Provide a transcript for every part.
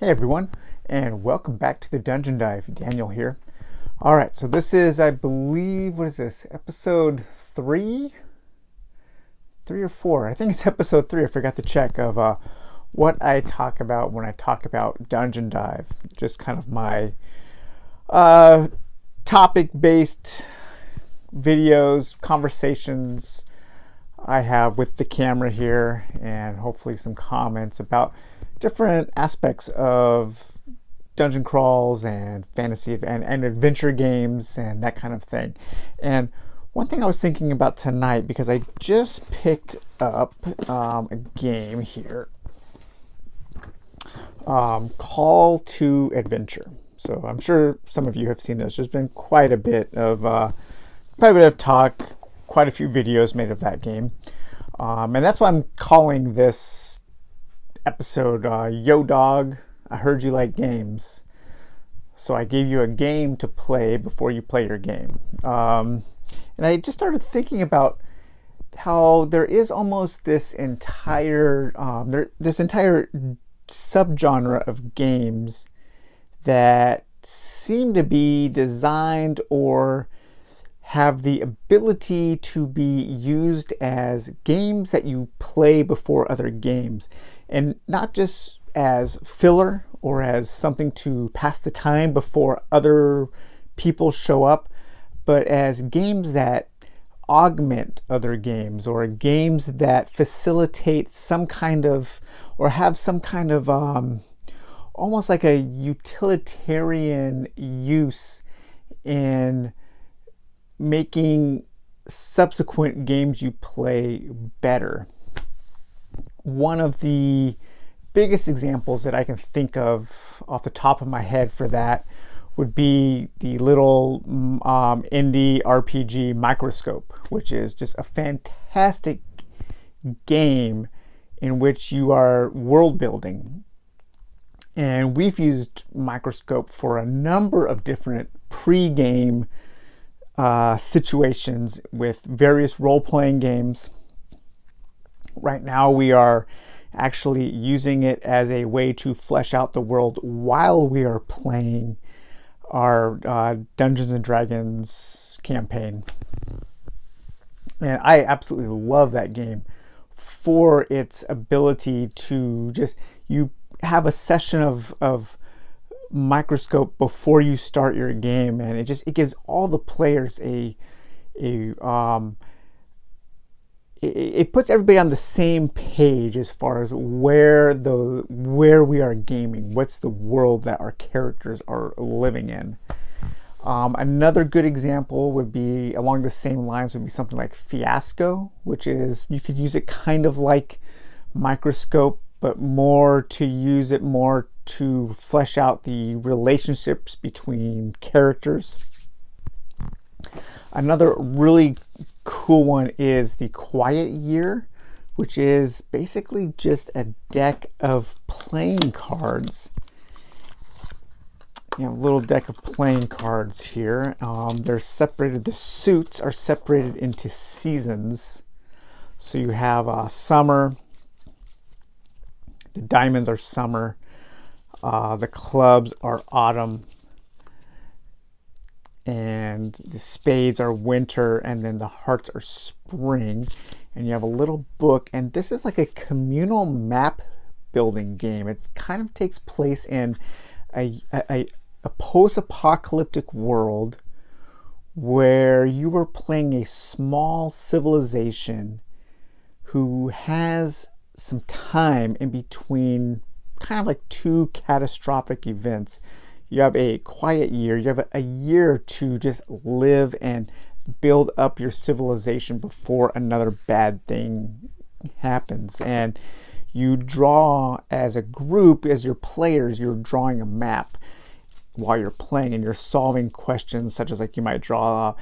Hey everyone, and welcome back to the Dungeon Dive. Daniel here. Alright, so this is, I believe, what is this? Episode 3? 3 or 4? I think it's episode 3. I forgot to check of what I talk about when I talk about Dungeon Dive. Just kind of my topic-based videos, conversations I have with the camera here, and hopefully some comments about different aspects of dungeon crawls and fantasy and adventure games and that kind of thing. And one thing I was thinking about tonight, because I just picked up a game here, Call to Adventure. So I'm sure some of you have seen this. There's been quite a bit of talk, quite a few videos made of that game. And that's why I'm calling this episode Yo Dog, I heard you like games, so I gave you a game to play before you play your game. And I just started thinking about how there is almost this entire subgenre of games that seem to be designed or have the ability to be used as games that you play before other games, and not just as filler or as something to pass the time before other people show up, but as games that augment other games, or games that facilitate some kind of, or have some kind of almost like a utilitarian use in making subsequent games you play better. One of the biggest examples that I can think of off the top of my head for that would be the little indie RPG Microscope, which is just a fantastic game in which you are world building. And we've used Microscope for a number of different pre-game situations with various role-playing games. Right now we are actually using it as a way to flesh out the world while we are playing our Dungeons and Dragons campaign. And I absolutely love that game for its ability to just, you have a session of Microscope before you start your game, and it gives all the players it puts everybody on the same page as far as where we are gaming, what's the world that our characters are living in. Another good example would be along the same lines would be something like Fiasco, which is, you could use it kind of like Microscope, but more to flesh out the relationships between characters. Another really cool one is the Quiet Year, which is basically just a deck of playing cards. You have a little deck of playing cards here. They're separated, the suits are separated into seasons. So you have summer, the diamonds are summer, the clubs are autumn, and the spades are winter, and then the hearts are spring. And you have a little book, and this is like a communal map building game. It kind of takes place in a post-apocalyptic world where you are playing a small civilization who has some time in between, kind of like two catastrophic events. You have a quiet year, you have a year to just live and build up your civilization before another bad thing happens. And you draw, as a group, as your players, you're drawing a map while you're playing, and you're solving questions such as, like, you might draw,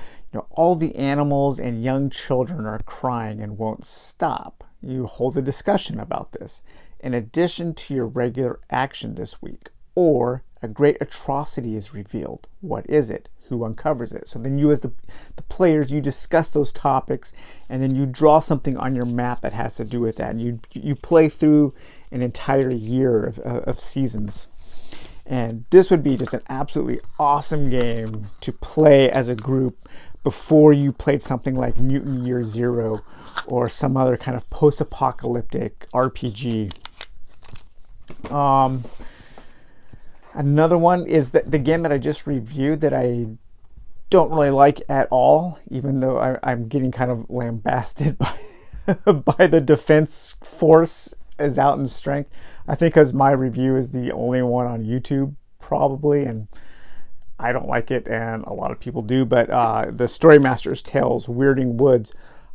all the animals and young children are crying and won't stop. You hold a discussion about this in addition to your regular action this week. Or a great atrocity is revealed. What is it? Who uncovers it? So then you, as the players, you discuss those topics, and then you draw something on your map that has to do with that. And you play through an entire year of seasons. And this would be just an absolutely awesome game to play as a group before you played something like Mutant Year Zero or some other kind of post-apocalyptic RPG. Another one is the game that I just reviewed that I don't really like at all, even though I'm getting kind of lambasted by by the defense force is out in strength. I think because my review is the only one on YouTube probably, and I don't like it, and a lot of people do. But the Storymaster's Tales, Weirding Woods,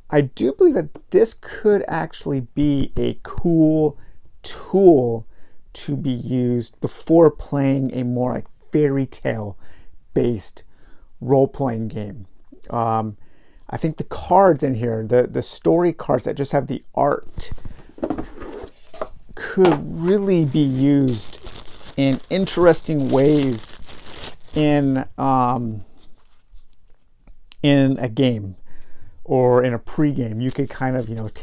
I do believe that this could actually be a cool tool to be used before playing a more like fairy tale based role-playing game. I think the cards in here, the story cards that just have the art, could really be used in interesting ways in a game or in a pre-game. You could kind of,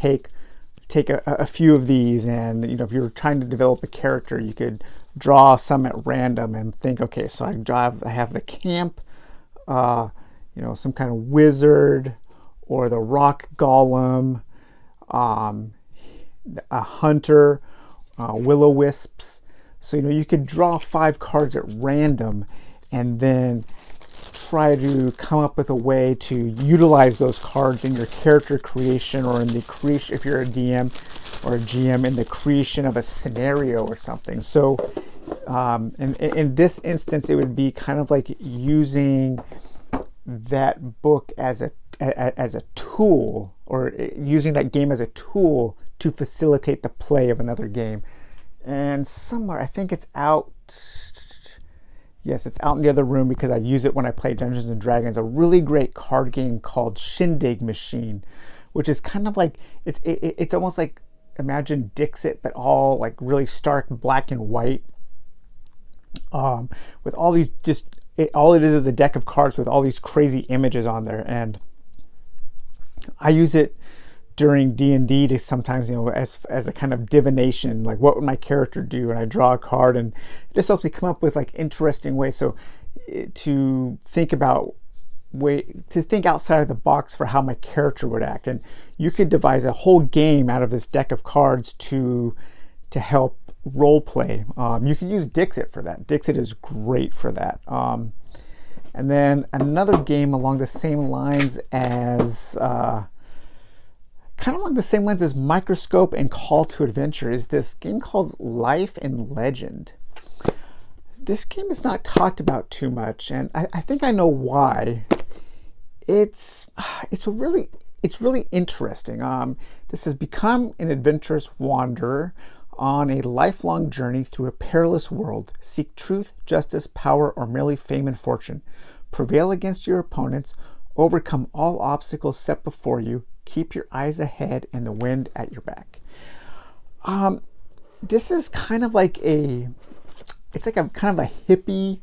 take a few of these, and if you're trying to develop a character, you could draw some at random and think, okay, so I have the camp, some kind of wizard, or the rock golem, a hunter, will-o-wisps. So you could draw 5 cards at random and then try to come up with a way to utilize those cards in your character creation, or in the creation, if you're a DM or a GM, in the creation of a scenario or something. So in this instance, it would be kind of like using that book as a tool, or using that game as a tool to facilitate the play of another game. And somewhere, I think it's out. Yes, it's out in the other room because I use it when I play Dungeons and Dragons. A really great card game called Shindig Machine, which is kind of like, it's almost like, imagine Dixit, but all like really stark black and white, with all these all it is a deck of cards with all these crazy images on there. And I use it during D&D to sometimes, as a kind of divination, like what would my character do? And I draw a card, and it just helps me come up with like interesting ways. So to think outside of the box for how my character would act. And you could devise a whole game out of this deck of cards to help role play. You can use Dixit for that. Dixit is great for that. And then another game along the same lines as Microscope and Call to Adventure is this game called Life and Legend. This game is not talked about too much, and I think I know why. It's really interesting. This has become an adventurous wanderer on a lifelong journey through a perilous world. Seek truth, justice, power, or merely fame and fortune. Prevail against your opponents. Overcome all obstacles set before you. Keep your eyes ahead and the wind at your back. This is kind of like a kind of a hippie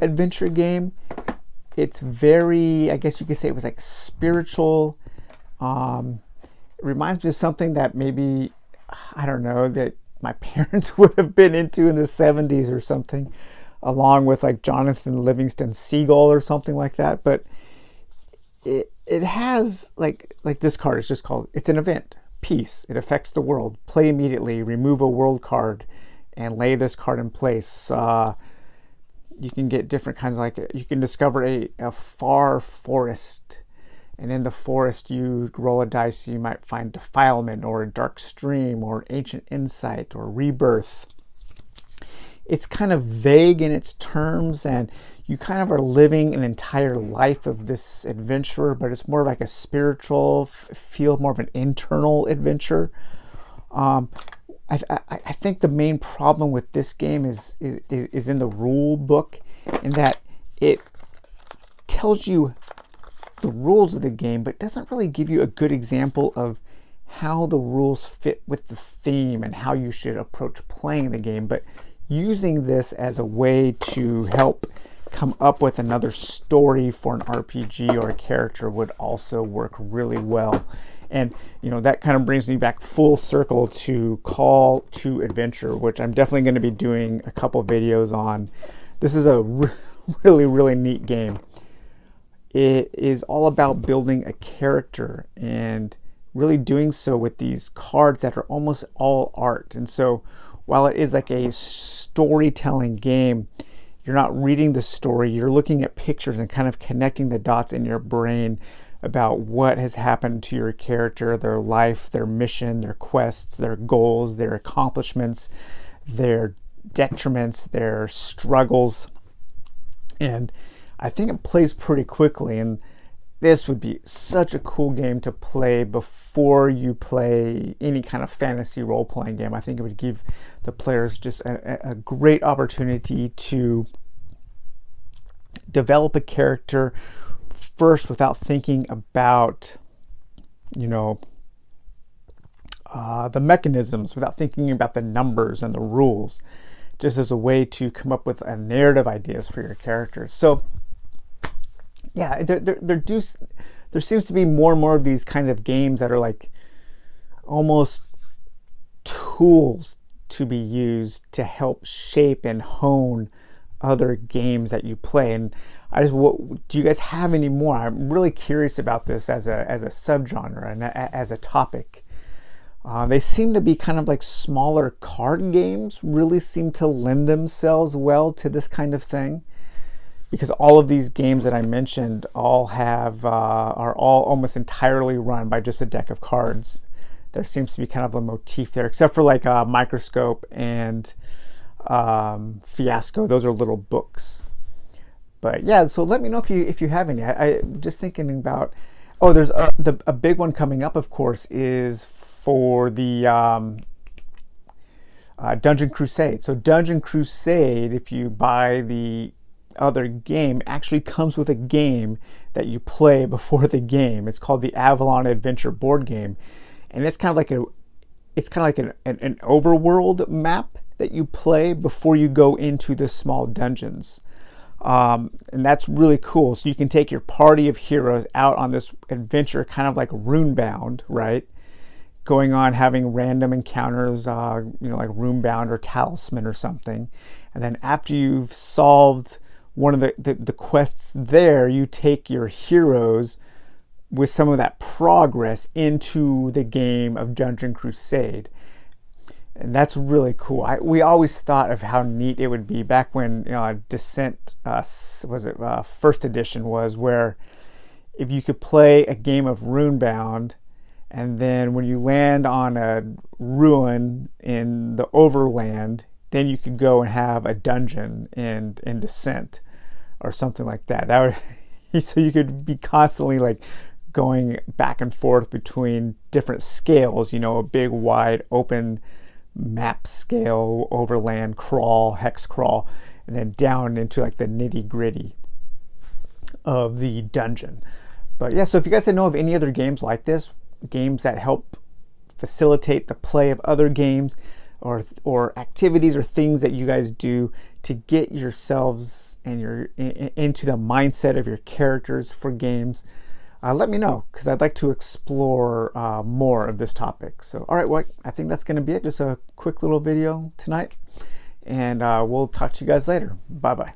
adventure game. It's very, I guess you could say it was like spiritual. It reminds me of something that maybe, I don't know, that my parents would have been into in the 70s or something, along with like Jonathan Livingston Seagull or something like that. But it has like this card is just called, it's an event. Peace. It affects the world. Play immediately. Remove a world card and lay this card in place. You can get different kinds of, like, you can discover a far forest, and in the forest you roll a dice, you might find defilement or a dark stream or ancient insight or rebirth. It's kind of vague in its terms, and you kind of are living an entire life of this adventurer, but it's more like a spiritual feel, more of an internal adventure. I think the main problem with this game is in the rule book, in that it tells you the rules of the game, but doesn't really give you a good example of how the rules fit with the theme and how you should approach playing the game. But using this as a way to help come up with another story for an RPG or a character would also work really well. And that kind of brings me back full circle to Call to Adventure, which I'm definitely going to be doing a couple videos on. This is a really, really neat game. It is all about building a character and really doing so with these cards that are almost all art. And so while it is like a storytelling game, you're not reading the story, you're looking at pictures and kind of connecting the dots in your brain about what has happened to your character, their life, their mission, their quests, their goals, their accomplishments, their detriments, their struggles. And I think it plays pretty quickly, and this would be such a cool game to play before you play any kind of fantasy role-playing game. I think it would give the players just a great opportunity to develop a character first without thinking about, the mechanisms, without thinking about the numbers and the rules, just as a way to come up with a narrative ideas for your characters. So yeah, there seems to be more and more of these kind of games that are like almost tools to be used to help shape and hone other games that you play. And do you guys have any more? I'm really curious about this as a subgenre and as a topic. They seem to be kind of like smaller card games, really seem to lend themselves well to this kind of thing, because all of these games that I mentioned all are all almost entirely run by just a deck of cards. There seems to be kind of a motif there, except for like Microscope and Fiasco. Those are little books. But yeah, so let me know if you have any. I'm just thinking about. Oh, there's a big one coming up. Of course, is for the Dungeon Crusade. So Dungeon Crusade, if you buy the other game, actually comes with a game that you play before the game. It's called the Avalon Adventure board game, and it's kind of like an overworld map that you play before you go into the small dungeons. And that's really cool. So you can take your party of heroes out on this adventure, kind of like Runebound, right? Going on, having random encounters, like Runebound or Talisman or something. And then after you've solved one of the quests there, you take your heroes with some of that progress into the game of Dungeon Crusade. And that's really cool. We always thought of how neat it would be back when Descent, first edition was, where if you could play a game of Runebound, and then when you land on a ruin in the overland, then you could go and have a dungeon in Descent or something like that. That would, so you could be constantly like going back and forth between different scales, a big wide open map scale, overland crawl, hex crawl, and then down into like the nitty gritty of the dungeon. But yeah, so if you guys know of any other games like this, games that help facilitate the play of other games, or activities or things that you guys do to get yourselves and into the mindset of your characters for games, let me know, because I'd like to explore more of this topic. So, all right, well, I think that's going to be it. Just a quick little video tonight, and we'll talk to you guys later. Bye-bye.